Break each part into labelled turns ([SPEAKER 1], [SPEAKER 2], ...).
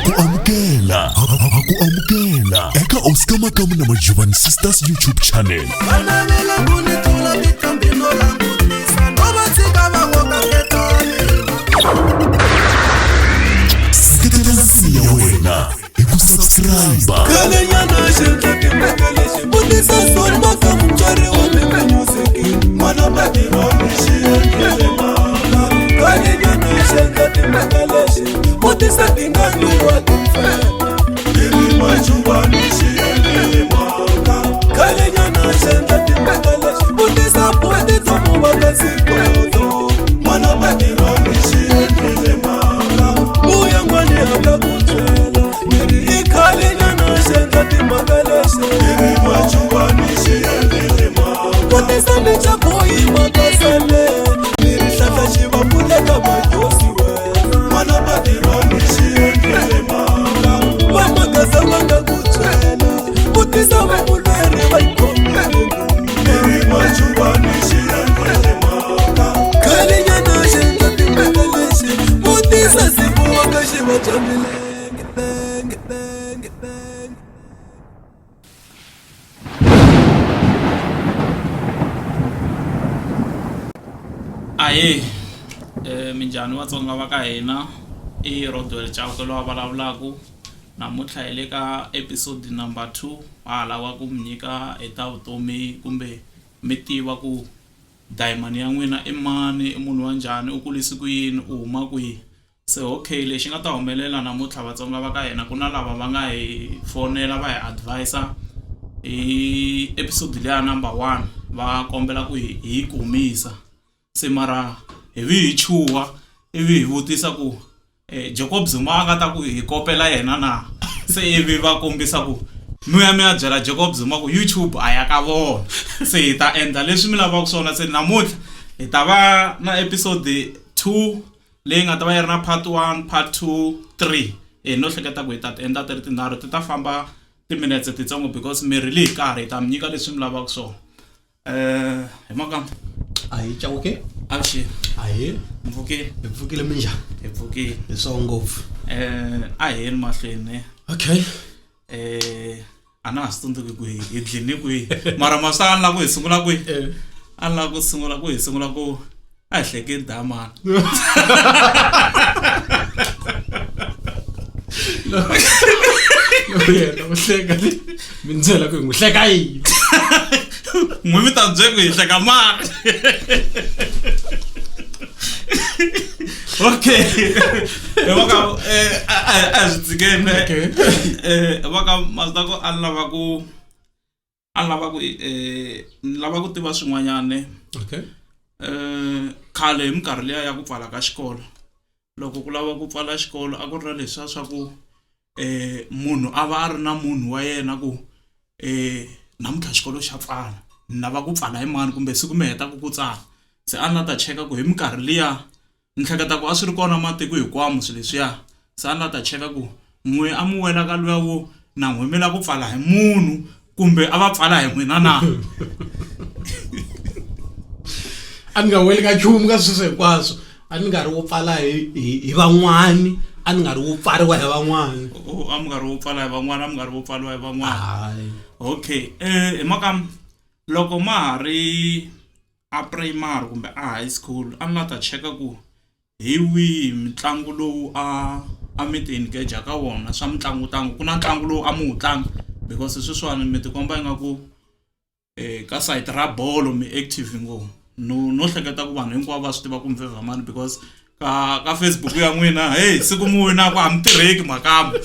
[SPEAKER 1] Hakuamukela eka Oscar Makamu na Majuvan Sisters YouTube channel. Sikatelansi ya wena ikusubscribe.
[SPEAKER 2] Aye, minjhani Vatsonga va ka hina I Rodwell Chauke loyi a vulavulaka namuntlha hi le ka episode number 2 ha lava ku mi nyika ta vutomi kumbe mi tiva ku diamond ya n'wina I mani I munhu wa njhani u kulisi ku yini u huma kwihi se okay lexi nga ta humelela namuntlha Vatsonga va ka hina ku na lava va nga hi fonela va hi advisor hi episode leya number 1 va kombela ku hi kumisa se mara hi chuwa ivi hi vutisa ku Jacob Zuma a nga ta ku hi kopela yena na se ivi va kombisa ku mi ya byela Jacob Zuma ku YouTube a ya ka vona se hi ta endla leswi mi lavaka swona se namuntlha hi ta va na episode 2 leyi nga ta va yi ri na part 1 part 2 3 no hleketa ku hi ta endla ti ri tinharhu ti ta famba timinetse titsongo because mi ri hi karhi hi ta mi nyika leswi mi lavaka swona hi maka
[SPEAKER 3] Ayi Chauke
[SPEAKER 2] Ashi
[SPEAKER 3] ayi
[SPEAKER 2] mvukile
[SPEAKER 3] minjhani
[SPEAKER 2] mvukile
[SPEAKER 3] ngopfu
[SPEAKER 2] a hi ni mahlweni
[SPEAKER 3] okay
[SPEAKER 2] ana ha swi ku hi dlini kwihi mara masana la ku hi sungula kwihi a la ku sungula ku hi sungula ku a hi hleke damana
[SPEAKER 3] yena uhleka mindzela ku ngihleka yini
[SPEAKER 2] n'wi mi ta byela ku hi hleka mali okay vaka as tsigene vaka mazako a lava ku tiva swin'wanyane
[SPEAKER 3] okay
[SPEAKER 2] khale minkarhi leya ya ku pfala ka xikolo loko ku lava ku pfala xikolo a ku ri leswa swa ku munhu a va a ri na munhu wa yena ku namuntlha xikolo xa pfala na va ku pfala hi mani kumbe siku mi heta ku tsala se a na ta cheka ku hi minkarhi liya ni hleketa ku a swi ri kona matiko hikwamo swilo leswiya se a na ta cheka ku n'we a mu wela ka luya wo na n'we mi la ku pfala hi munhu kumbe a va pfala hi n'wina na
[SPEAKER 3] a ni nga weli ka chumu ka sweswo hinkwaswo a ni nga ri wo pfala hi van'wani a ni nga ri wo pfariwa hi van'wani
[SPEAKER 2] a mi nga ri wo pfala hi van'wani a mi nga ri wo pfariwa hi van'wani
[SPEAKER 3] hayi
[SPEAKER 2] okay hi maka loko ma ha ri a primary kumbe a high school a ni la ta cheka ku hi wihi mitlangu lowu a mi ti engage ka wona swa mitlangu ku na ntlangu lowu a mu wu tlanga because sweswiwani mi tikomba ingaku ka site ra bolo mi active ngopfu no hleketa ku vanhu hinkwavo va swi tiva ku mi favor mani because ka Facebook ya n'wina hey siku mu wina ku a mi tirheki makamu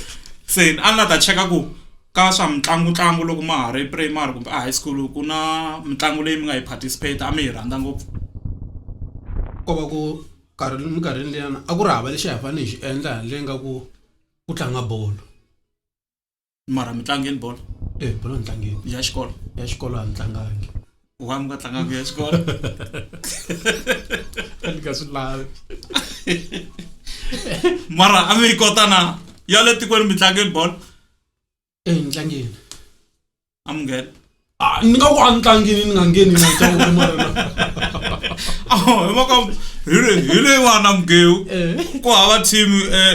[SPEAKER 2] se a ni la ta cheka ku ka swa mitlangu loko ma ha ri primary kumbe a high school ku na mitlangu leyi mi nga yi participate a mi yi rhandza ngopfu
[SPEAKER 3] ko va ku minkarhini liyana a ku ri hava lexi hi fanele hi xi endla handle nga ku tlanga bolo
[SPEAKER 2] mara mitlangeni bolo
[SPEAKER 3] bolo ni tlangeni
[SPEAKER 2] ya
[SPEAKER 3] xikolo a ni tlangangi
[SPEAKER 2] wa mi nga tlanganga ya xikolo
[SPEAKER 3] ni ka swi lavi
[SPEAKER 2] mara a mi yi kota na ya le tikweni mitlangeni bolo
[SPEAKER 3] ni tlangeni
[SPEAKER 2] a mi nghena
[SPEAKER 3] ni nga ku a ni tlangini ni nga ngheni na ntlangu mara
[SPEAKER 2] hi maka hi le n'wana mugeu ku hava team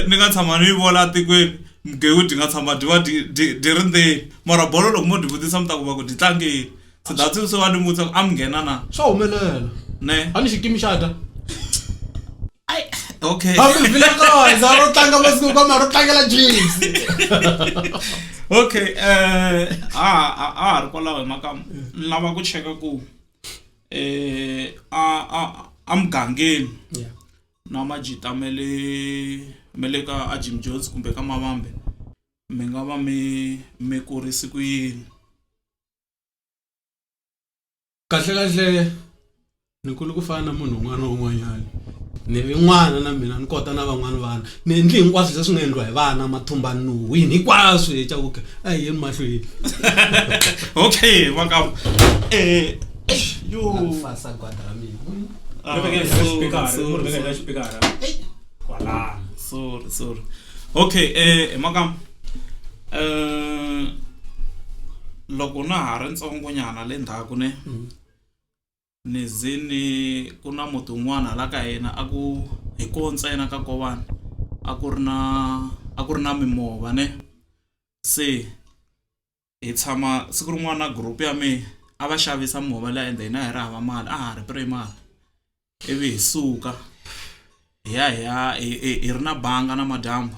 [SPEAKER 2] ni nga tshama ni yi vona tikweni mgeu di nga tshama di va di ri ndzeni mara bolo loko mo di vutisa mi ta ku va ku di tlangeni so that's so wa ni mutsa a mi nghena na
[SPEAKER 3] swa humelela
[SPEAKER 2] ne
[SPEAKER 3] a ni xikimi xa ta
[SPEAKER 2] okay
[SPEAKER 3] a mi vile kaza ro tlanga masiku kama ro tlangela Chiefs
[SPEAKER 2] okay ha ri kwalaho hi maka ni lava ku cheka ku a mugangeni na majita mele ka a Jim Jones kumbe ka Mavambe mi nga va mi kurisi ku yini
[SPEAKER 3] kahle ni kulu ku fana na munhu un'wana na un'wanyana ni vi n'wana na mina ni kota na van'wana vana ni endli hinkwaswo leswi nga endliwa hi vana mathumbani ni wini hinkwaswo hi cakuka a hi yeni mahlweni
[SPEAKER 2] okay maka yo
[SPEAKER 3] fasa kwata ra mina
[SPEAKER 2] sorry okay maka loko na ha ri ntsongonyana le ndzhaku ne ni zini ku na muti un'wana la ka hina a ku hi ko ntsena ka Kovani a ku ri na mimova ne se hi tshama siku rin'wana group ya me a va xavisa mova la ende hina hi ri hava mali a ha ri primary ivi hi suka hi ri na banga na madyambu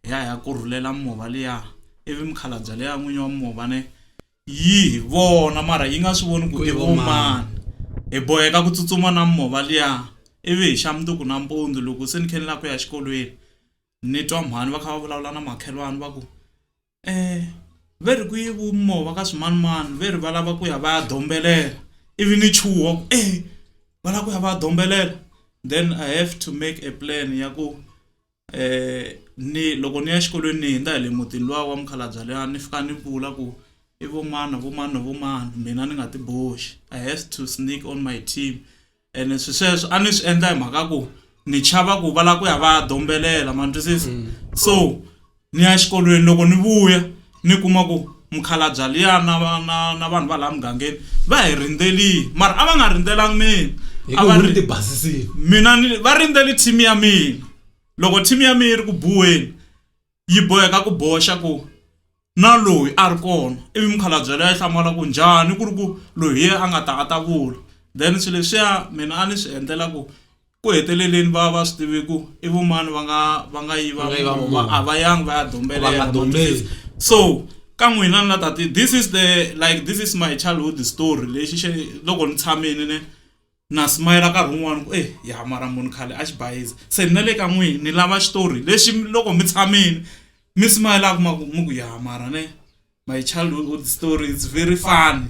[SPEAKER 2] hi kurhulela mova liya ivi mukhalabye leya n'winyi wa mova ne yi vona mara yi nga swi voni ku i vo mani hi boheka ku tsutsuma na mova liya ivi hi xa mundzuku nampundzu loko se ni khe ni lava ku ya xikolweni ni twa mhani va kha va vulavula na makhelwani va ku ve ri ku yivi mova ka swimanimani ve ri va lava ku ya va ya dombelela ivi ni chuha ku va lava ku ya va ya dombelela then I have to make a plan ya ku ni loko ni ya xikolweni ni hindza hi le mutini luwa wa mukhalabye leya ni fika ni vula ku i vo mani mina ni nga ti boxi I have to sneak on my team and sweswo a ni swi endla hi mhaka ku ni chava ku va lava ku ya va ya dombelela ma twisisa so ni ya xikolweni loko ni vuya ni kuma ku mukhalabye liya na vanhu va la mugangeni va hi rindzelile mara a va nga rindzelangi mina a va ri
[SPEAKER 3] tibasisini
[SPEAKER 2] mina va rindzeli team ya mina loko team ya mina ri ku buweni yi boheka ku boxa ku na loyi a ri kona ivi mukhalabye leya hlamala ku njhani ku ri ku loyi a nga ta vula then swilo leswiya mina a ni swi endlela ku heteleleni va swi tivi ku i vumani va nga yiva a va yangi va ya dombelela so ka n'wina na tati this is my childhood story lexi loko ni tshamini ne na smile nkarhi wun'wana ku ya mara munhu khale a xibayiza se na le ka n'wina ni lava xitori lexi loko mi tshamini mi smile mu ku ya mara ne my childhood story is very funny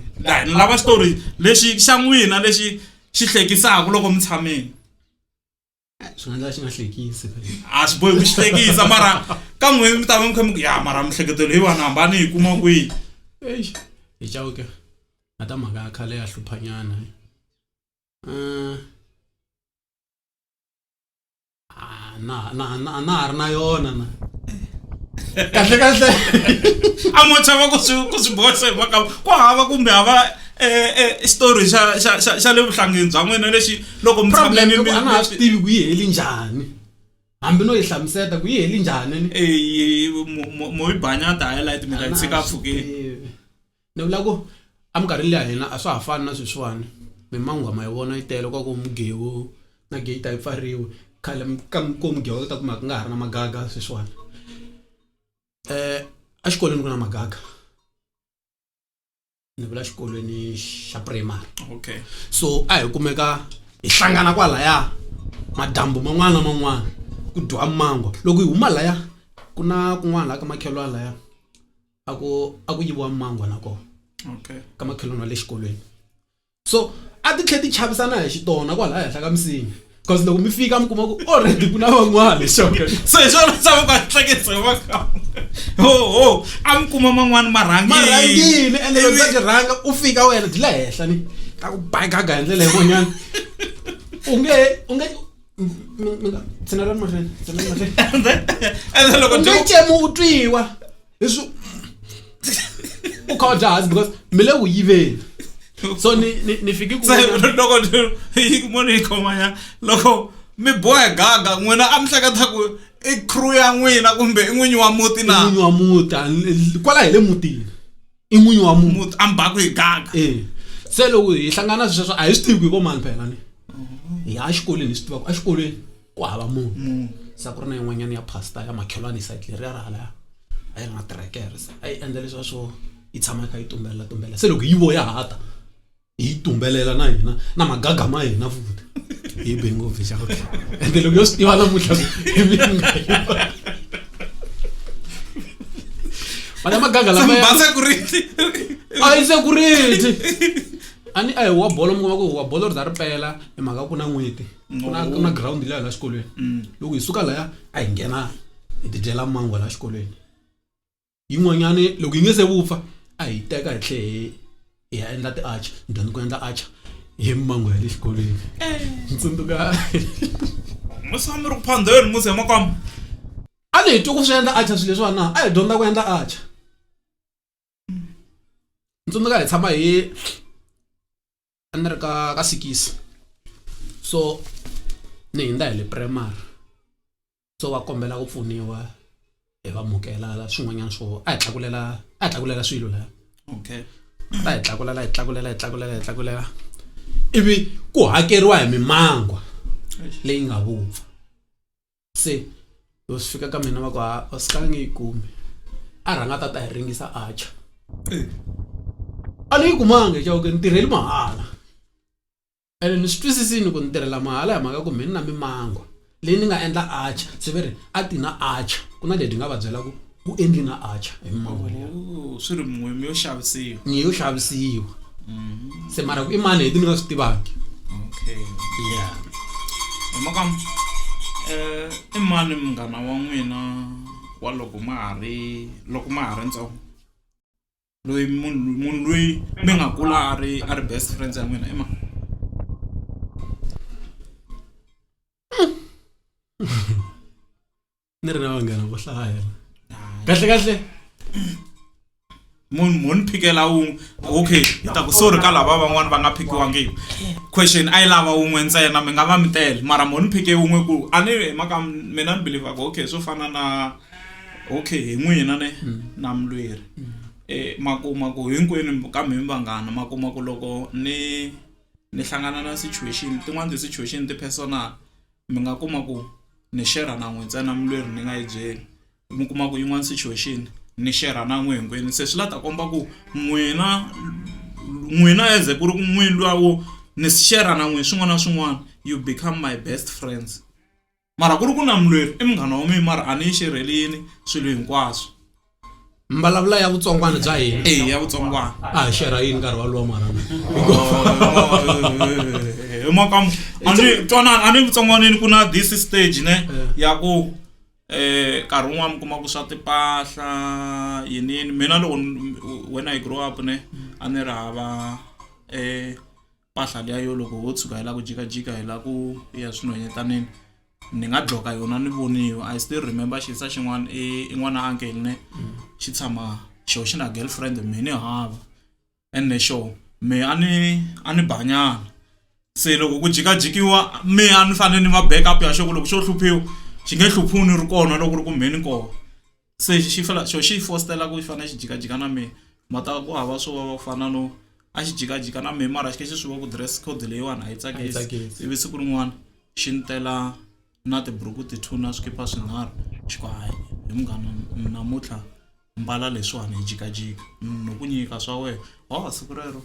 [SPEAKER 2] ni lava xitori lexi xa n'wina lexi xi hlekisaka loko mi tshamini
[SPEAKER 3] swi nga endla xi nga hlekisi
[SPEAKER 2] a swi bohi ku xi hlekisa mara ka n'wina mi ta va mi kha mi ku ya mara mihleketelo hi vanhu hambani hi kuma kwihi
[SPEAKER 3] hi cawuke na ta mhaka ya khale ya hluphanyana na ha ri na yona na kahle
[SPEAKER 2] a mo chava ku swi boxa hi mhaka ku hava kumbe hava xitori xa le vuhlangeni bya n'wina lexi loko mi
[SPEAKER 3] problem a na ha swi tivi ku yi heli njhani hambi no yi hlamuseta ku yi heli njhani
[SPEAKER 2] mo yi banyata highlight mi nga tshika pfukeni
[SPEAKER 3] ni vula ku aminkarhini leya hina a swa ha fani na sweswiwani mimango ma yi vona yi tele kwa ku mugeu na gate a yi pfariwe khale ko mugeu ta kuma ku nga ha ri na magaga sweswiwani a xikolweni ku na magaga ni vula xikolweni xa primary
[SPEAKER 2] okay
[SPEAKER 3] so a hi kumeka hi hlangana kwalaya madambu man'wana na man'wana ku dyiwa mango loko hi huma laya ku na kun'wana la ka makhelwana laya a ku yiviwa mango na kona
[SPEAKER 2] okay
[SPEAKER 3] ka makhelwana le xikolweni so a ti tlhe ti chavisana hi xitona kwalaya henhla ka misinya because loko mi fika mi kuma ku already ku na van'wana xoke
[SPEAKER 2] se hi swona swa ku hlekisa hi mhaka a mi kuma man'wana
[SPEAKER 3] marhangini ende loko sa rhanga u fika wena di le henhla ni ta ku bagaga hi ndlela yin'wanyana u nge tsenela mahlweni
[SPEAKER 2] ende loko
[SPEAKER 3] u nge cemu u twiwa leswi u kha u jahazi because mi le ku yiveni so ni fiki ku
[SPEAKER 2] loko yi moni yi khomanya loko mi bohe gaga n'wina a mi hleketa ku i crew ya n'wina kumbe i n'winyi wa muti na
[SPEAKER 3] n'winyi wa muti kwala hi le mutini i n'winyi wa muti
[SPEAKER 2] ambhaku hi gaga
[SPEAKER 3] se loko hi hlangana sweswo a hi swi tivi ko mani phela ni hi ya xikolweni hi swi tiva ku a xikolweni ku hava munhu sa ku ri na yin'wanyana ya pastor ya makhelwani site leri ya hala a yi ri na terekere a yi endla leswiya swo yi tshama kha yi tumbelela se loko yi voya hata hi tumbelela na hina na magaga ma hina futhi hi be ngopfu xa ku ende loko yo swi tiva namuntlha hi minga mara magaga lama
[SPEAKER 2] basa security
[SPEAKER 3] ai security ani ai wa bolo mo ko wa bolo ri pela e maka ku na n'weti kuna ground la xikolweni loko hi suka la a hi nghena hi tidyela mango la xikolweni yin'wanyani loko yi nge se vupfa a hi teka hi tlhe hi ya endla ti-arch dyondza ku endla arch hi mango ya le xikolweni tsundzuka
[SPEAKER 2] musami ri ku phandeni muse makam
[SPEAKER 3] a ni hi twa ku swi endla arch swilo leswiwana a hi dyondza ku endla arch tsundzuka hi tshama hi a ni ri ka 6 so ni hindza hi le primary so va kombela ku pfuniwa hi va mukela swin'wanyana swo a hi tlakulela swilo la
[SPEAKER 2] okay
[SPEAKER 3] a hi tlakulela ivi ku hakeriwa hi mimangwa leyi nga vupfa se lo swi fika ka mina va ku a sikangi yi kumi a rhanga tata hi ringisa arch a ni yi kumanga xa ku ni tirheli mahala ene ni swi twisisini ku ni tirhela mahala hi mhaka ku mina na mimangwa leyi ni nga endla arch se ve ri a ti na arch ku na leti nga va byela ku u endli na arch hi mimangwa leyi
[SPEAKER 2] swi ri mwimi yo xavisiwa
[SPEAKER 3] ni yo xavisiwa se mara ku i mani leti ni nga swi tivangi
[SPEAKER 2] okay
[SPEAKER 3] yeah
[SPEAKER 2] makam i mani munghana wa n'wina wa loko ma ha ri ntsongo loyi munhu loyi mi nga kula a ri best friends ya n'wina i mani
[SPEAKER 3] ni ri na vanghana vo hlaya kahle
[SPEAKER 2] munhu phikela wun'we okay hi ta ku sorry ka lava van'wana va nga phikiwangi question a yi lava wun'we ntsena mi nga va mi tele mara munhu phike wun'we ku a ni maka mina ni believe ku okay swo fana na okay hi n'wina ne na mulweri maku hinkwenu ka mi vanghana maku loko ni hlangana na situation tin'wana ti-situation ti-personal mi nga kuma ku ni share na n'we ntsena mulweri ni nga yi byeli mi kuma ku yin'wana situation ni share na n'we hinkwenu se swi la ta komba ku n'wina eze ku ri ku n'wini luwawo ni share na n'we swin'wana na swin'wana you become my best friends mara ku ri ku na mulweri i munghana wa mina mara a ni yi xerhelini swilo hinkwaswo
[SPEAKER 3] mbalavula ya vutsongwana bya hina
[SPEAKER 2] ya vutsongwana
[SPEAKER 3] a hi share yini nkarhi walowo mara
[SPEAKER 2] makam ani vutsongwaneni ku na this stage ne ya ku nkarhi wun'wana mi kuma ku swa tipahla yinini mina loko when I grow up ne a ni ri hava pahla liya yo loko wo tshuka hi la ku jikajika hi la ku ya swinhwenyetaneni ni nga dloka yona ni voniwa I still remember xisa xin'wana i n'wana uncle ne xi tshama xo xi na girlfriend me ni hava ene xo me a ni banyana se loko ku jikajikiwa me a ni fanele ni va backup ya xo loko xo hluphiwa xi nge hluphuni ri kona loko ri ku mheni kona se xi fostela ku xi fanele xi jikajika na me mata ku hava swo va fana no a xi jikajika na me mara xi ke xi swi va ku dress code leyiwani a yi tsakisi ivi siku rin'wana xi ni tela na tiburuku ti-2 na swikipa swinharhu xi ku hayi hi munghana namuntlha mbala leswiwani hi jikajika no ku nyika swa wena siku rero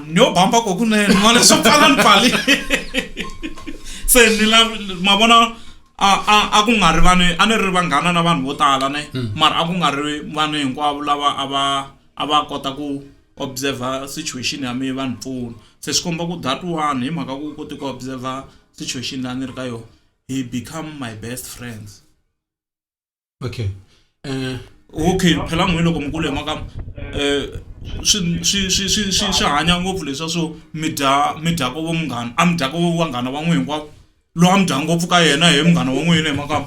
[SPEAKER 2] ni yo bamba kokunene ma leswo pfala ni pfali se ni ma vona a ku nga ri vanhu a ni ri vanghana na vanhu vo tala ne mara a ku nga ri vanhu hinkwavo lava a va kota ku observe situation ya me vanhu pfuna se swi komba ku that one hi mhaka ku koti ku observe situation la ni ri ka yo he become my best friends
[SPEAKER 3] okay
[SPEAKER 2] phela n'wini loko mukulu hi maka swi hanya ngopfu leswa swo mi dya ko vo munghana a mi dya ko vo vanghana va n'we hinkwavo lowu a mi dya ngopfu ka yena hi munghana wa n'wina hi maka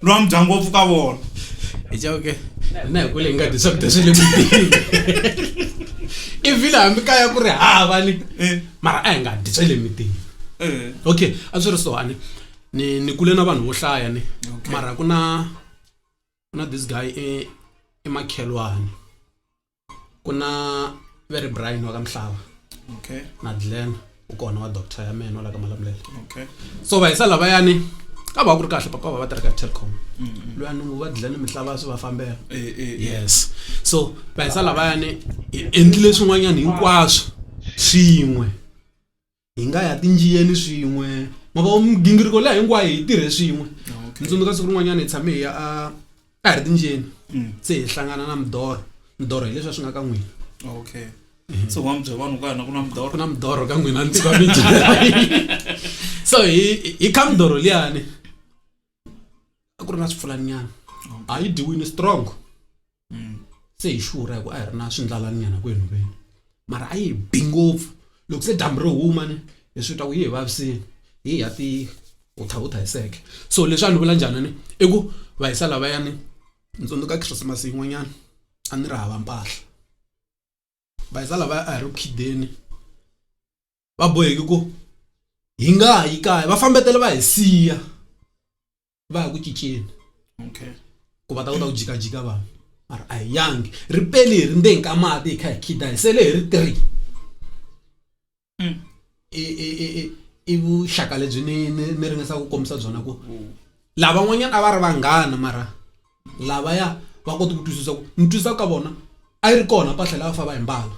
[SPEAKER 2] lowu a mi dya ngopfu ka vona
[SPEAKER 3] okay na hi kule hi nga dyi swakudya swa le mutini i vile hambi kaya ku ri hava ni mara a hi nga dyi swa le mitini okay a swi ri so ani ni kule na vanhu vo hlaya ni
[SPEAKER 2] Okay.
[SPEAKER 3] mara kuna this guy emakhelwane kuna very Brian wa ka Mhlava
[SPEAKER 2] Okay.
[SPEAKER 3] na Glenn ukona wa doctor ya meno la ka Malamulele.
[SPEAKER 2] Okay.
[SPEAKER 3] So va isa lava yani ka va ku ri kahle papa va tirha ka Telkom loyani va Glenn Mhlava swi va fambela. Yes, so va isa lava yani endlile swin'wanyana hinkwaswo swin'we hi nga ya tinjiyeni swin'we mava migingiriko leyi hinkwayo hi tirhe swin'we.
[SPEAKER 2] Okay.
[SPEAKER 3] Ntsundzuka siku rin'wanyana hi tshame hi ya a hi tinjiyeni se hi hlangana na Mdoro hi leswi swi nga ka n'wina.
[SPEAKER 2] Okay. So wa mbyela vanhu ka ku na Mdoro.
[SPEAKER 3] Ku na Mdoro ka n'wina ni tiva minjhani. So hi kha Mdoro liyani a ku ri na swipfulanyana a yi diwini strong se hi xurha hi ku a hi ri na swindlalanyana kwenu mara a yi bi ngopfu loko se dyambu ri huma ni hi swi twa ku yi hi vavisini hi ya ti utha hi seke. So leswi a ni vula njhani ni i ku va hisa lavayani ntsundzuka Christmas yin'wanyana a ni ri hava mpahla va hisa lavaya a hi ri khideni va boheki ku hi nga yi kaya va fambetela va hi siya va ya ku cinceni
[SPEAKER 2] Okay.
[SPEAKER 3] ku va ta kota ku jikajika vanhu mara a hi yangi ri peli hi ri ndzeni ka mati hi kha hi khida hi sele hi ri 3 i vuxaka lebyi ni ringesaka ku kombisa byona ku lava n'wanyana a va ri vanghana mara lavaya va kota ku twisisa ku ni twisisa ka vona a yi ri kona mpahla lava fa va hi mbala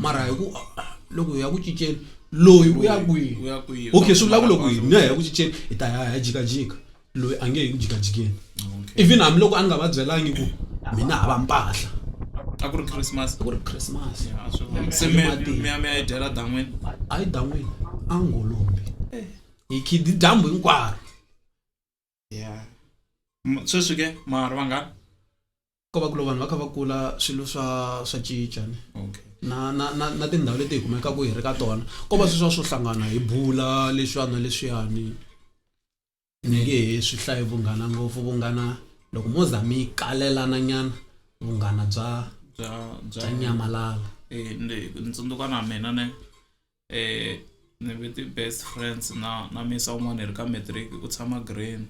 [SPEAKER 3] mara hi ku loko hi ya ku cinceni loyi u ya kwihi okay swi vula ku loko hina hi ya ku cinceni hi ta ya jikajika loyi a nge hi ku jikajikeni even hambi loko a ni nga va byelangi ku mina hava mpahla
[SPEAKER 2] A ku ri Christmas.
[SPEAKER 3] ku ri Christmas
[SPEAKER 2] Yeah, so me ya dyela dan'wini.
[SPEAKER 3] a yi dan'wini a ngolombi hi khidi dyambu hinkwaro
[SPEAKER 2] Yeah. Sweswi ke mara vangani?
[SPEAKER 3] ko va ku lo vanhu va kha va kula swilo swa cinca ni
[SPEAKER 2] Okay.
[SPEAKER 3] na tindhawu leti hi kumekaka hi ri ka tona ko va swo hlangana hi bula leswiyani ni nge he swi hlayi vunghana ngopfu vunghana loko mo za mi kalelana nyana vunghana bya nyamalala.
[SPEAKER 2] Ni ntsundzuka na mina ne ni ve ti best friends na misa un'wana hi ri ka matric u tshama Green.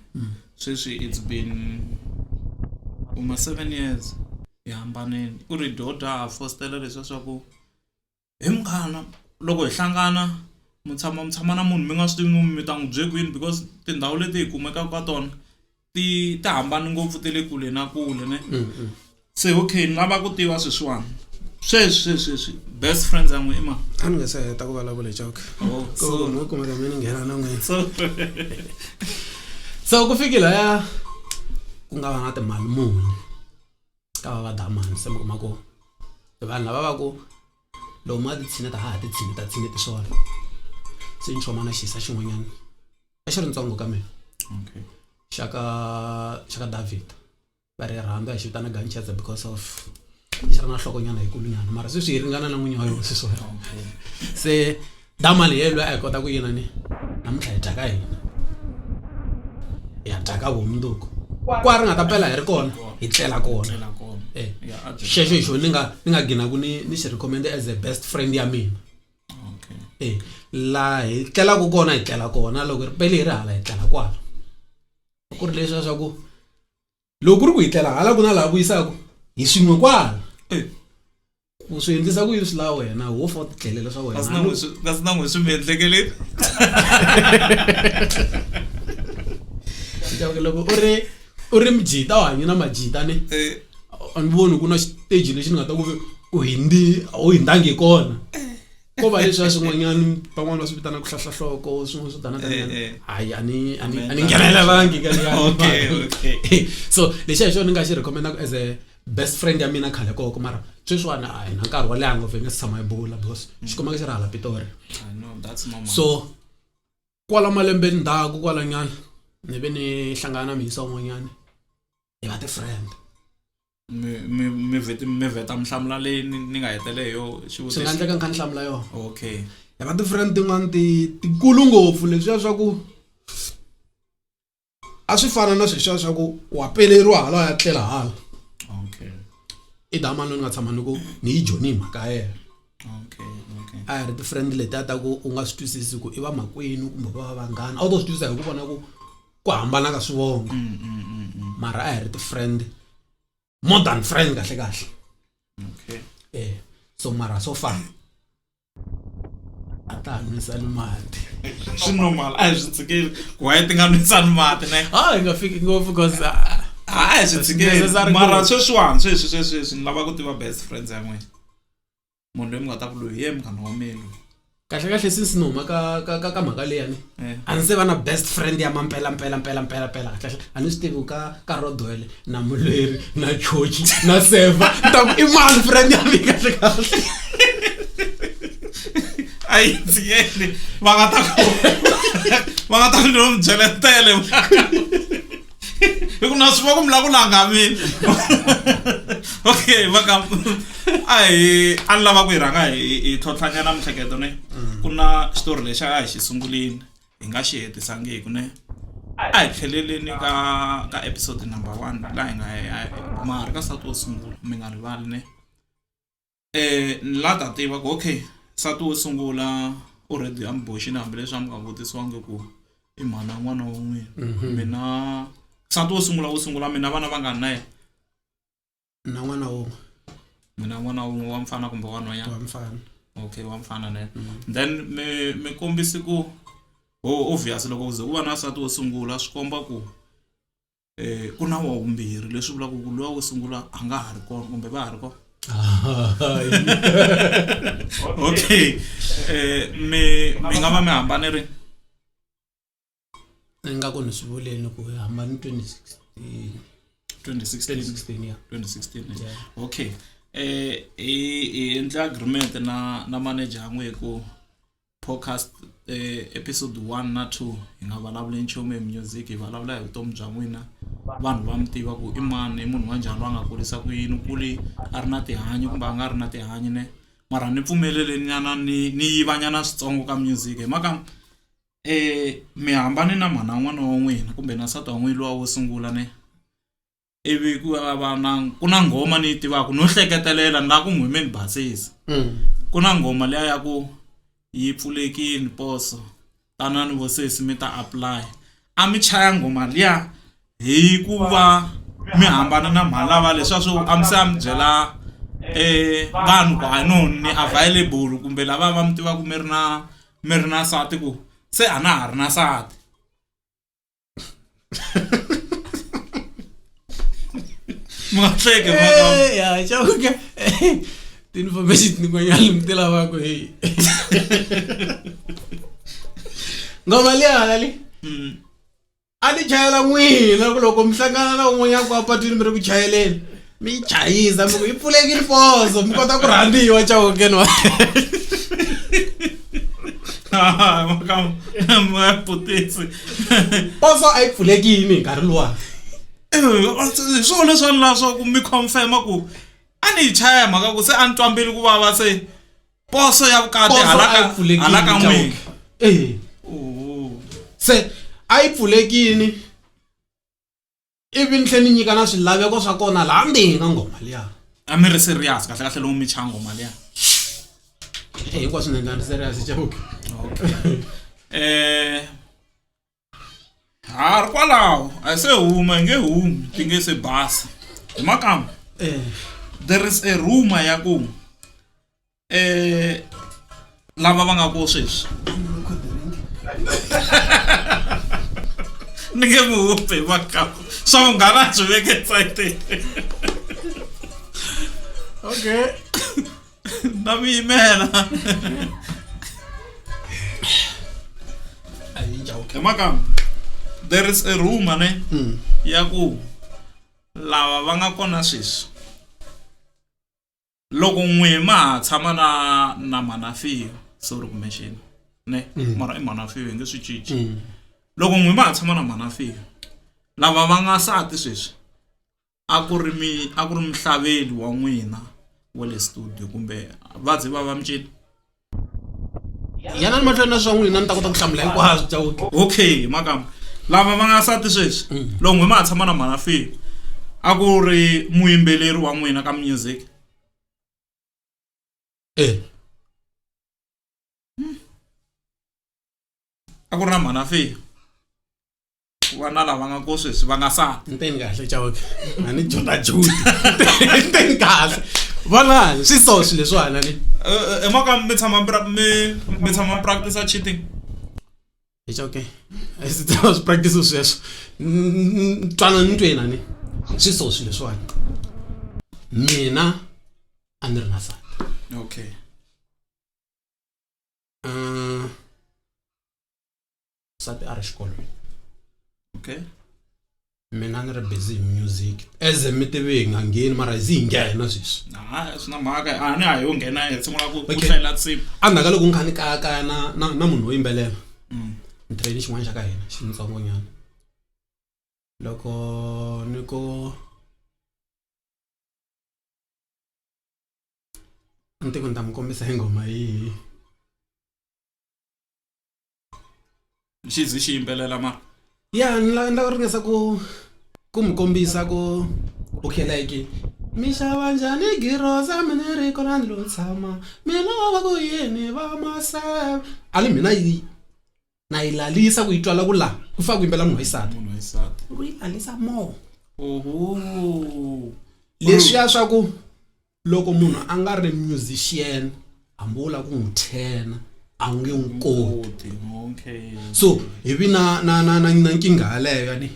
[SPEAKER 2] Sweswi it's been almost 7 years hi hambanini ku ri doda fostela leswi swa ku hi munghana loko hi hlangana mi tshama na munhu mi nga swi tivi mi ta n'wi bye kwini because tindhawu leti hi kumekaka ka tona ti hambani ngopfu ti le kule na kule ne. Se okay ni lava ku tiva sweswiwani sweswi best friends yan'we i ma
[SPEAKER 3] a ni nga se heta ku vulavula hi choka ko no kumeka mina nghena na n'wina so ku fikile ya ku nga va na timali muni ka va damani se mi kuma ku vanhu lava va ku loko ma ti tshineta ha ti tshineti swona se ni choma na xisa xin'wanyana a xi ri ntsongo ka mina xaka David va ri rhandza hi xi vitana Gancheza because of xi ri na nhlokonyana yikulunyana mara sweswi hi ringana na n'winyi wa yona sweswo se damali yelo a hi kota ku yina ni namuntlha hi dyaka hina hi ya dyaka vomundzuku kwa ri nga ta pela hi ri kona hi tlela kona xexo hi xo ni nga gina ku ni xi recommend as a best friend ya mina. La hi tlelaku kona hi tlela kona loko ri pele hi ri hala hi tlela kwala ku ri leswi swa ku loko ku ri ku hi tlela hala ku na laha vuyisaku hi swin'we kwala ku swi endlisa ku yini swi la wena wo fa titlelela swa wena
[SPEAKER 2] kasi na n'wi swi mi endlekeleni
[SPEAKER 3] loko u ri mjita u hanye na majita ni a ni voni ku na stage lexi ni nga ta ku u hindanga hi kona ko va leswi swin'wanyana van'wana va swi vitana ku hlahla nhloko swin'wana swo tana hayi a ni nghenelelangi ka liya so lexi hi xona ni nga xi recommendaka as a best friend ya mina khale koko mara sweswiwani a hi na nkarhi wa leha ngopfu hi nga si tshama hi bula because xi kumeka xi ri hala Pitori. So kwala malembeni ndzhaku kwala nyana ni ve ni hlangana na misa un'wanyana hi va ti-friend
[SPEAKER 2] mi veta mihlamula leyi ni nga hetele hi yo
[SPEAKER 3] swi nga endleka ni kha ni hlamula yona.
[SPEAKER 2] Okay.
[SPEAKER 3] Hi va ti-friend tin'wana tikulu ngopfu leswiya swa ku a swi fana na sweswiya swa ku wa peleriwa hala ya tlela hala.
[SPEAKER 2] Okay.
[SPEAKER 3] I damani ni nga tshama ni ku ni yi joni hi mhaka yena.
[SPEAKER 2] Okay.
[SPEAKER 3] a hi ri ti-friend leti a ta ku u nga swi twisisi ku i va makwenu kumbe va vanghana a wu to swi twisisa hi ku vona ku hambana ka swivongo mara a hi ri ti-friend more than friend kahle so mara so far a ta nwisani mati
[SPEAKER 2] swi normal a hi swi tsikeli ku why ti nga nwisani mati ne
[SPEAKER 3] hi nga fiki ngopfu because
[SPEAKER 2] a hi swi tsikeli mara sweswiwani sweswi ni lava ku tiva best friends ya n'wina munhu loyi mi nga ta ku loyi ye munghana wa mina
[SPEAKER 3] kahle since no ka mhaka leyani a ndzi se va na best friend ya mampela kahle a ni swi tivi ka Rodwell na Muleri na Chochi na Seva ta ku i mani friend ya mina kahle
[SPEAKER 2] ai tsikeli va nga ta ku lo mjeletele hiku na swi va ku mi la ku langa mina okay maka ai a lava ku hi rhanga hi tlhotlhanyana mihleketo ne ku na xitori lexi a hi xi sungulini hi nga xi hetisangiki ne a hi tlheleleni ka episode number 1 laha hi nga mara ka sati wo sungula mi nga rivali ne ni la ta tiva ku okay sati wo sungula already am boxini hambileswi a mi nga vutisiwangi ku i mhana n'wana wa n'wina mina sati wo sungula mina vana va nga na yena
[SPEAKER 3] na n'wana wun'we
[SPEAKER 2] mina n'wana wun'we wa mfana kumbe wan'wanyana
[SPEAKER 3] wa mfana
[SPEAKER 2] okay wa mfana ne then me kombisi ku obvious loko uze u va na sati wo sungula swi komba ku ku na wa vumbirhi leswi vulaka ku lowa wo sungula a nga ha ri kona kumbe va ha ri kona okay mi nga va mi hambane ri
[SPEAKER 3] ingaku ni swi vuleni ku hi hambane
[SPEAKER 2] 2016
[SPEAKER 3] yeah
[SPEAKER 2] 2016 okay hi endla agreement na manager n'we ku podcast episode 1 na 2 hi nga vulavuli nchumu hi music hi vulavula hi vutomi bya n'wina vanhu va mi tiva ku i mani i munhu wa njhani wa nga kurisa ku yini kuli a ri na tihanyi kumbe a nga ri na tihanyi ne mara ni pfumeleleni nyana ni yivanyana switsongo ka music hi maka mi hambane na mhana n'wana wa n'wina kumbe na sati wa n'wina lowa wo sungula ne ivi ku na nghoma ni yi tivaka no hleketelela ni la ku n'wimeni basisa ku na nghoma leya ya ku yi pfulekini poso tanani vosesi mi ta apply a mi chaya nghoma liya hi ku va mi hambana na mhalava leswa swo a mi se a mi byela vanhu ku no ni available kumbe lava va mi tiva ku mi ri na sati ku se a na ha ri na sati Matleke maka.
[SPEAKER 3] Ya, chao ke. Information ni kwanya limtela wako hii. Ngoma liya lali. Ali chayela n'wina ku loko mihlangana na un'wanyana ku apatwini mi ri ku chayeleni mi chayisa mi ku yi pfulekile poso mi kota ku rhandziwa chawokeni wa
[SPEAKER 2] maka putisi
[SPEAKER 3] poso a yi pfulekini nkarhi luwa
[SPEAKER 2] swo leswi ni la swa ku mi confirma ku a ni chaya mhaka ku se a ni twambili ku vava se poso ya vukati hala ka n'wina
[SPEAKER 3] se a yi pfulekini ivi ni tlhe ni nyika na swilaveko swa kona laha ndzeni ka ngoma liya
[SPEAKER 2] a mi ri serious kahle kahle lomu mi chaya ngoma liya
[SPEAKER 3] hinkwaswo ni nga ri serious chauke
[SPEAKER 2] ha ri kwalaho a se huma nge humi ti nge se basa hi makamba there is a rumor ya ku lava va nga ko sweswi ni nge mi hupe makamba swa munghana swi veke tsayite
[SPEAKER 3] okay
[SPEAKER 2] na mi yimela hi makamba there is a rumor ne ya ku lava va nga kona sweswi loko n'we ma ha tshama na Manafiyo sorry ku mention ne mara i Manafiyo hi nge swi cinci loko n'we ma ha tshama na Manafiyo lava va nga sati sweswi a ku ri mihlaveli wa n'wina wa le studio kumbe va ze va mi cini
[SPEAKER 3] yana ni mahlweni na swa n'wina ni ta kota ku hlamula hinkwaswo chauke
[SPEAKER 2] okay makamba lava va nga sati sweswi loko n'we ma ha tshama na Manafiyo a ku ri muyimbeleri wa n'wina ka music a ku ri na mhanafe va na lava nga ko sweswi va nga sati
[SPEAKER 3] nteni kahle Chauke ani Jonah Judy nteni kahle vona swi so swilo leswiwana ni
[SPEAKER 2] emhaka mi tshama practice cheating
[SPEAKER 3] it's okay it's practice sweswo twana ntwena ni swi so swilo leswiwana mina a ni ri na sati
[SPEAKER 2] okay
[SPEAKER 3] sati a ri xikolweni
[SPEAKER 2] okay
[SPEAKER 3] mina ni ri busy hi music as mi tivi nga ngheni mara zi nghena sweswi
[SPEAKER 2] swi na mhaka a ni hayi yo nghena hi sungula ku hlayela tsipi
[SPEAKER 3] andhaka loko nkhani kaya na munhu wo yimbelela ni train xin'wana xa ka hina xintsongonyana loko ni ko ntiko ni ta mi kombisa hi ngoma yihi
[SPEAKER 2] xi zi xi yimbelela ma
[SPEAKER 3] ya ni la ku ringesa ku mi kombisa ku okay like mi xava njhani giroza mina ri kona ni lo tshama mina va ku yini va maseve ali mina yi na ilalisa ku itwala ku la ku fa ku yimbela munhu wa isati ku ilalisa mo leswiya swa ku loko munhu a nga ri musician ambula ku n'thena a nge nkoti
[SPEAKER 2] okay
[SPEAKER 3] so ivi na nkingha yaleyo yani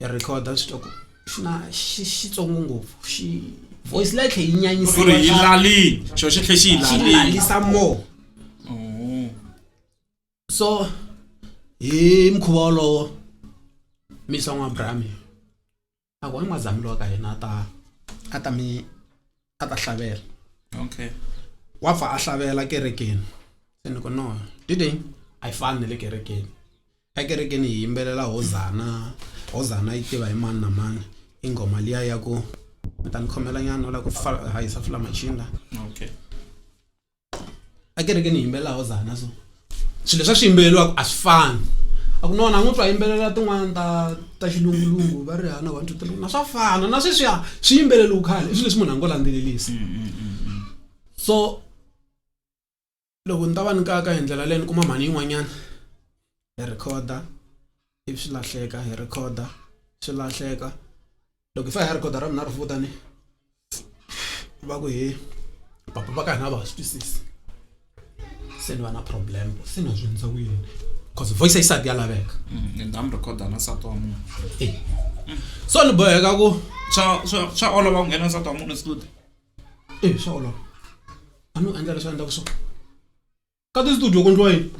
[SPEAKER 3] ya recorda switoko xitsongo ngopfu xi voice like yi nyanyisa
[SPEAKER 2] ku ri yi lali xo xi tlhe xi
[SPEAKER 3] lalisa mo so hi mkhuva wolowo misa n'wa Brami a ku n'wazami lowa ka hina a ta hlavela
[SPEAKER 2] okay
[SPEAKER 3] wa pfa a hlavela kerekeni se ni ku no diding a yi fani le kerekeni ekerekeni hi yimbelela hozana yi tiva hi mani na mani i ngoma liya ya ku mi ta ni khomela nyana u la ku hayisa fula machinda
[SPEAKER 2] okay
[SPEAKER 3] ekerekeni hi yimbelela hozana so swilo swa swiyimbeleliwa a swi fani a ku nona n'wi twa yimbelela tin'wana ta xilungulungu va ri hana 1 2 3 na swa fana na sweswiya swi yimbeleliwa khale i swilo leswi munhu a ngo landzelelisa so loko ni ta va ni kaka hi ndlela leyi ni kuma mhani yin'wanyana hi recorda ivi swi lahleka hi recorda swi lahleka loko hi fa hi recorda ra mina ri futa ni va ku he papa va ka hina va swi twisisi se ni va na problem se na swi endlisa ku yini because voice yi sati ya laveka
[SPEAKER 2] ndam recorda na sato wa munhu
[SPEAKER 3] so ni boheka ku
[SPEAKER 2] swa olova ku nghena sato wa munhu studio
[SPEAKER 3] swa olova a no endla leswi endlaka so ka ti studio ku ndliwa yini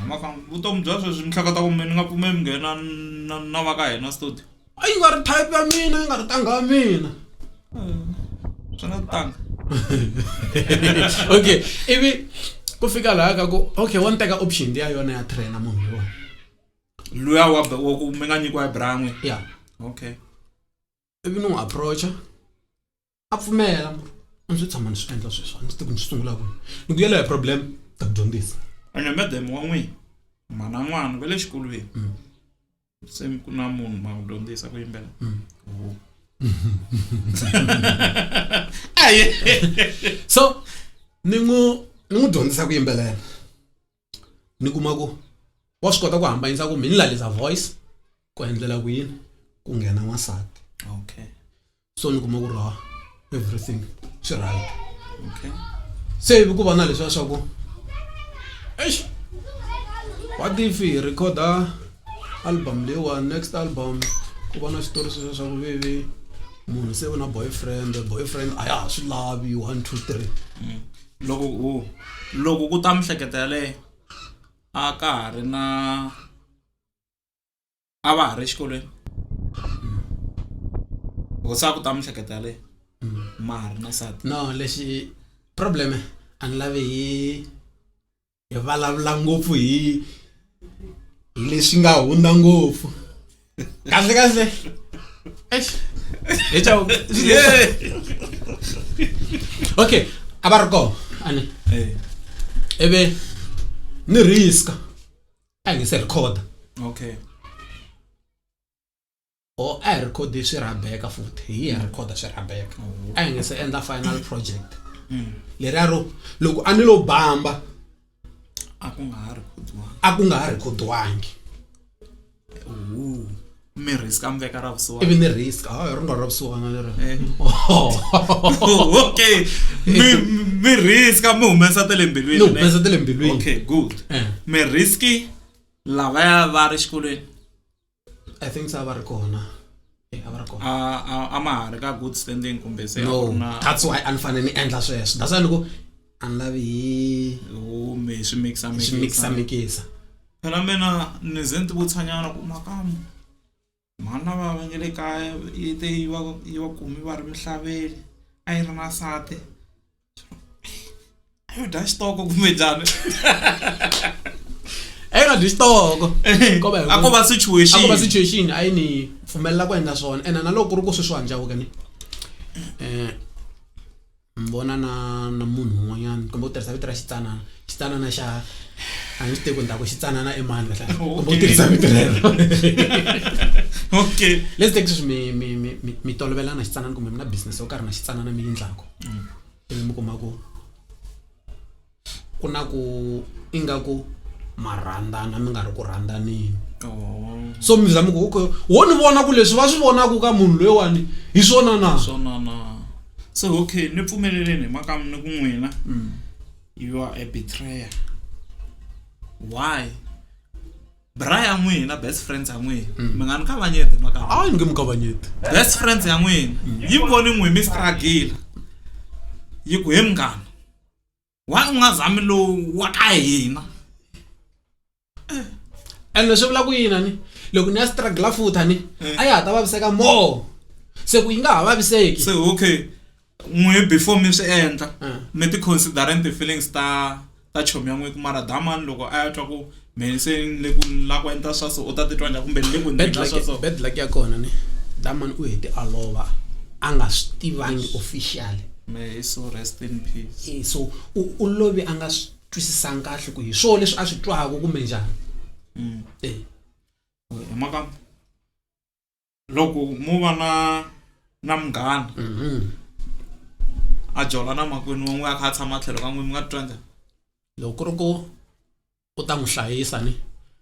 [SPEAKER 2] maka vutomi bya sweswi mi hleketa ku mi nga pfumeli nghena na va ka hina studio
[SPEAKER 3] a yi nga ri type ya mina yi nga ri tanga ya mina
[SPEAKER 2] swi na tanga
[SPEAKER 3] okay ivi ku fika laha ka ku okay wo ni teka option ya yona ya trainer munhu
[SPEAKER 2] luya wa ku mi nga nyikiwa hi Branwe
[SPEAKER 3] ya
[SPEAKER 2] okay
[SPEAKER 3] ivi ni n'wi approacha a pfumela a ndzi tshama ni swi endla sweswo a ndzi tivi ni swi sungula kwini ni ku yela hi problem ta ku dyondzisa
[SPEAKER 2] ene madam wa n'wina mana n'wana va le xikolweni se ku na munhu ma ku dyondzisa ku yimbela
[SPEAKER 3] so ni n'wi dyondzisa ku yimbelela ni kuma ku wa swi kota ku hambanyisa ku mi ni lalisa voice ku endlela ku yini ku nghena n'wansati
[SPEAKER 2] okay
[SPEAKER 3] so ni kuma ku ri everything swi right
[SPEAKER 2] okay
[SPEAKER 3] se ivi ku va na leswiya swa ku what if hi recorda album leyiwani next album ku va na xitori sweswo swa ku vivi munhu se u na boyfriend a ya ha swi lavi 1 2 3
[SPEAKER 2] loko ku ta mihleketa yaleyo a ka ha ri na a va ha ri xikolweni loko sa ku ta mihleketa yaleyo ma ha ri na sati
[SPEAKER 3] no lexi problem a ni lavi hi vulavula ngopfu hi leswi nga hundza ngopfu kahle okay a va ri koho ani ebe ni risk a hi nge se record
[SPEAKER 2] okay
[SPEAKER 3] o a hi record swi rabeka futhi hi ya record swi rabeka a hi nge se endla final project leri ro loko a ni lo bamba
[SPEAKER 2] a ku nga ha rekhodiwangi
[SPEAKER 3] a ku nga ha rekhodiwangi
[SPEAKER 2] mi risk am veka ra vusiwana
[SPEAKER 3] ivi ni risk ri nga ra vusiwana lero
[SPEAKER 2] okay mi risk mi humesa tele mbilwini
[SPEAKER 3] no pesa tele mbilwini
[SPEAKER 2] okay good mi riski lava va ri xikolweni
[SPEAKER 3] I think sa va ri kona a va ri kona
[SPEAKER 2] a ma ha ri ka good standing kumbe se
[SPEAKER 3] no that's why an fane ni endla sweswo that's why ni ku an lavi
[SPEAKER 2] me swi
[SPEAKER 3] mikisa
[SPEAKER 2] phela mina ni ze ni tivutshanyana ku makamu mana va nge le kaya ite yi va kumi va ri mihlaveli a yi ri na sate ayo dya xitoko kumbe njhani
[SPEAKER 3] nga dyi xitoko
[SPEAKER 2] a ko va situation
[SPEAKER 3] a yi ni pfumelela ku endla swona ene na loko ku ri ku swi handjawuka ni mbona na munhu un'wanyana kumbe u tirhisa vito ra xitsanana xa a ni swi tivi ku ni ta ku xitsanana emani kahle kumbe u tirhisa vito rero
[SPEAKER 2] okay
[SPEAKER 3] let's take sweswi mi tolovelana xitsanana kumbe mi na business yo karhi na xitsanana mi endlaka ivi mi kuma ku na ku ingaku marhandzana mi nga ri ku rhandzaneni so mi zama ku wo ni vona ku leswi va swi vonaka ka munhu loyiwani hi swona na
[SPEAKER 2] so okay ni pfumeleleni makamu ni ku n'wina you are a betrayer why Brian n'wina best friends ya n'wina mi nga ni kavanyete makamu
[SPEAKER 3] a ni nge mi kavanyeti
[SPEAKER 2] best friends ya n'wina yi voni n'wi mi struggle yi ku he munghana wa nga zami lowu wa ka hina
[SPEAKER 3] ene swi vula ku yini ni loko ni ya struggle futhi ni a ya ta vaviseka more se ku yi nga ha vaviseki
[SPEAKER 2] so okay n'wi before mi swi endla mi ti considering the feelings ta chomi ya n'wi ku mara damani loko a ya twa ku me se le ku la ku endla swa so u ta titwa njhani kumbe le ku endla swa so
[SPEAKER 3] bad luck ya kona ni damani u hete alova a nga swi tivangi officially
[SPEAKER 2] may so rest in peace
[SPEAKER 3] so u lovi a nga swi twisisanga kahle ku hi swo leswi a swi twaka kumbe njhani
[SPEAKER 2] maka loko mu va na munghana a jola na makwenu n'we a kha tshama tlhelo ka n'we mi nga twa njhani
[SPEAKER 3] loko ku ri ku u ta n'wi hlayisa ni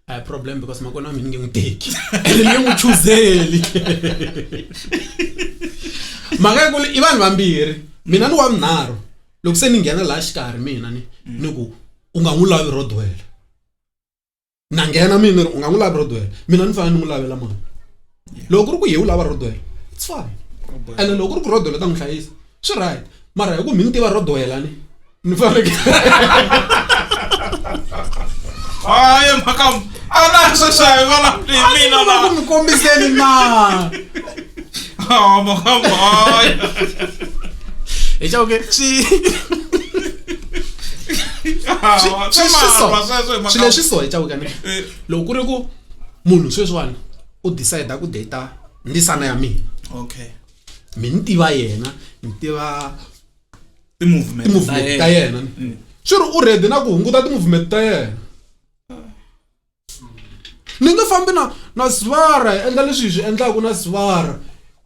[SPEAKER 3] a hi problem because makwenu wa mina nge n'wi teki ene ni n'wi chuzeli mhaka ku i vanhu vambirhi mina ni wa vunharhu loko se ni nghena laha xikarhi mina ni ku u nga n'wi lavi rodwell na nghena mina u nga n'wi lavi rodwell mina ni fanele ni n'wi lavela mani loko ku ri ku yehe u lava rodwell it's fine ene loko ku ri ku rodwell ta n'wi hlayisa swi right mara hi ku mi ni tiva rodwell ni faneleke
[SPEAKER 2] hayi makamu a na sweswi va la mina la
[SPEAKER 3] ku mi kombiseni na
[SPEAKER 2] makamu hayi
[SPEAKER 3] hi xa okay swi leswi so hi xa okay loko ku ri ku munhu sweswiwani u decide ku data ndisana ya mina
[SPEAKER 2] okay
[SPEAKER 3] mi ni tiva yena ni tiva
[SPEAKER 2] ti-movement
[SPEAKER 3] ta yena swi ri u ready na ku hunguta ti-movement ta yena ni nga fambi na Sivara endla leswi hi swi endlaku na Sivara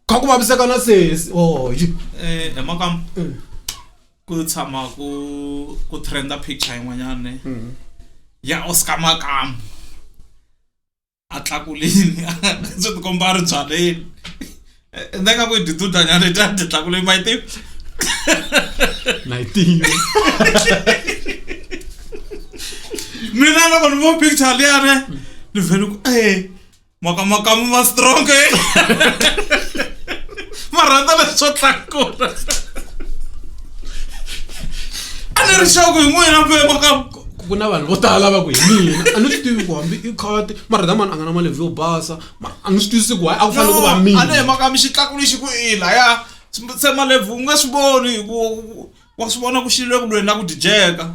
[SPEAKER 3] kha ku vaviseka na sesi
[SPEAKER 2] makamu ku tshama ku trenda picture yin'wanyana ya Oscar Makamu a tlakulini swi ti komba a ri byaleni ende nga ku hi ditudanyana leti a ti tlakuleni ma yi tivi
[SPEAKER 3] na yi tivi
[SPEAKER 2] mina loko ni vo picture liyane ni vhele ku Makamu ma strong ma rhandza leswi swo tlakula a ni ri xoko hi n'wina mbe Makamu
[SPEAKER 3] ku na vanhu vo tala va ku hi mina a ni swi tivi ku hambi i khati mara damani a nga na malevhi yo basa a ni swi twisisi ku hayi a ku fanele ku va mina
[SPEAKER 2] a ne Makamu xitlakuli xi ku ila ya se malevhi u nga swi voni wa swi vona ku xile ku lweni na ku dijeka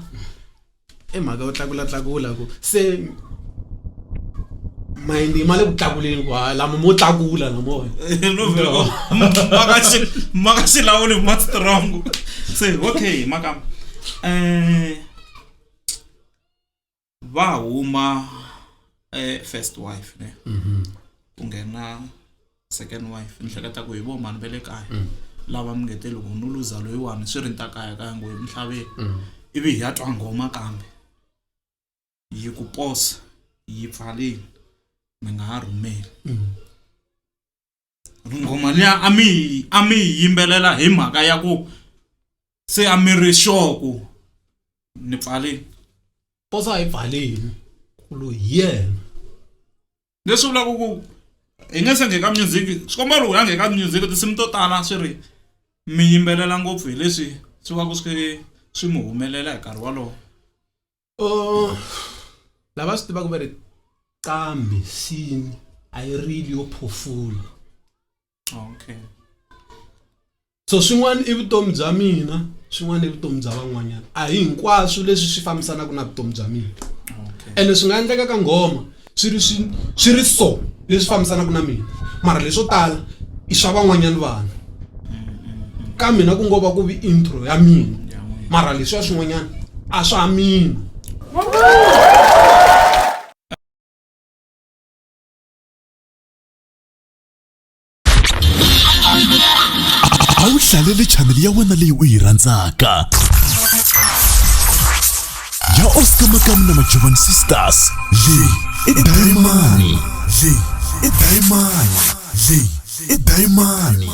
[SPEAKER 3] mhaka yo tlakula ku se mind yi male ku tlakuleni ku lama mo tlakula lamo
[SPEAKER 2] maka xilawuli ma strong se okay Makamu va huma first wife ne ku nghena second wife ni hleketa ku hi vo mani va le kaya lava mi ngete loko no luza loyiwani swi ri nta kaya ka ngo emhlabeni ivi hi ya twa ngoma kambe yi ku posa yi pfaleni mi nga ha rhumeli ngoma liya a mi yimbelela hi mhaka ya ku se a mi ri sure ku ni pfaleni
[SPEAKER 3] posa yi pfaleni ku lo hi yena
[SPEAKER 2] leswi vulaka ku hi nge se ngheka music swi komba loko ya ngheka music tinsimu to tala swi ri mi yimbelela ngopfu hi leswi swi va ku swi mi humelela hi nkarhi walowo
[SPEAKER 3] lava swi tivaka va ri kambe sini a yi rili yo phofula
[SPEAKER 2] okay
[SPEAKER 3] so swin'wana i vutomi bya mina swin'wana i vutomi bya van'wanyana a hi hinkwaswo leswi swi fambisanaka na vutomi bya mina ene swi nga endleka ka nghoma swi ri so leswi fambisanaka na mina mara leswo tala i swa van'wanyana vanhu ka mina ku ngo va ku vi intro ya mina mara leswi swin'wanyana a swa mina
[SPEAKER 1] a wu hlalele chaneli ya wena leyi u yi rhandzaka ya Oscar Makamu na Majovan Sisters. Leyi i Dayimani.